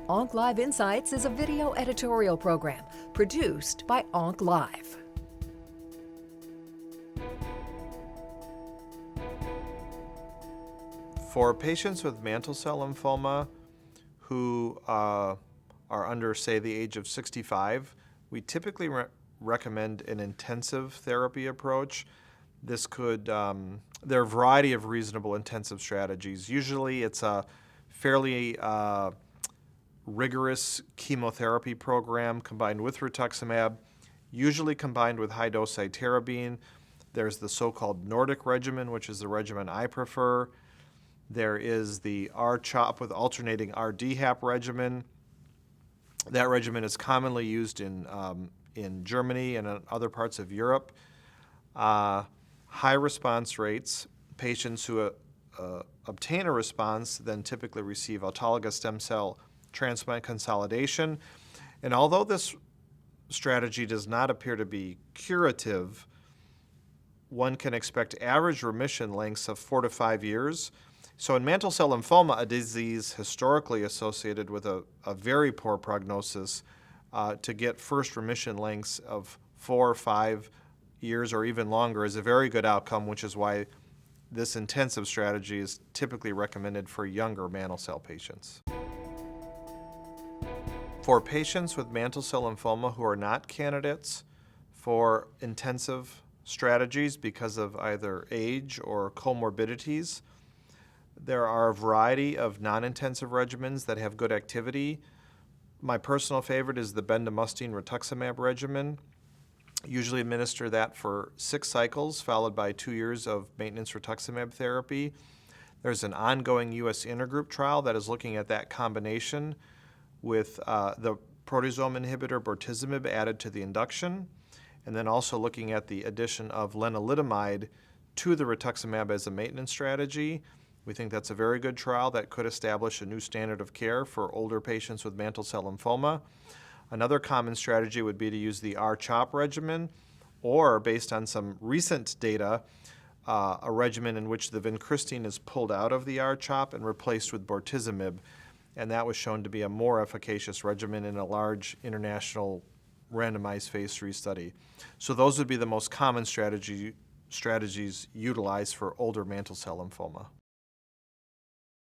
Onc Live Insights is a video editorial program produced by Onc Live. For patients with mantle cell lymphoma who are under, say, the age of 65, we typically recommend an intensive therapy approach. This could, there are a variety of reasonable intensive strategies. Usually it's a fairly rigorous chemotherapy program combined with rituximab, usually combined with high-dose cytarabine. There's the so-called Nordic regimen, which is the regimen I prefer. There is the R-CHOP with alternating R-DHAP regimen. That regimen is commonly used in Germany and in other parts of Europe. High response rates. Patients who obtain a response then typically receive autologous stem cell transplant consolidation. And although this strategy does not appear to be curative, one can expect average remission lengths of 4 to 5 years. So in mantle cell lymphoma, a disease historically associated with a very poor prognosis, to get first remission lengths of 4 or 5 years or even longer is a very good outcome, which is why this intensive strategy is typically recommended for younger mantle cell patients. For patients with mantle cell lymphoma who are not candidates for intensive strategies because of either age or comorbidities, there are a variety of non-intensive regimens that have good activity. My personal favorite is the bendamustine rituximab regimen. Usually administer that for 6 cycles, followed by 2 years of maintenance rituximab therapy. There's an ongoing U.S. intergroup trial that is looking at that combination with the proteasome inhibitor bortezomib added to the induction, and then also looking at the addition of lenalidomide to the rituximab as a maintenance strategy. We think that's a very good trial that could establish a new standard of care for older patients with mantle cell lymphoma. Another common strategy would be to use the R-CHOP regimen, or based on some recent data, a regimen in which the vincristine is pulled out of the R-CHOP and replaced with bortezomib, and that was shown to be a more efficacious regimen in a large international randomized phase 3 study. So those would be the most common strategies utilized for older mantle cell lymphoma.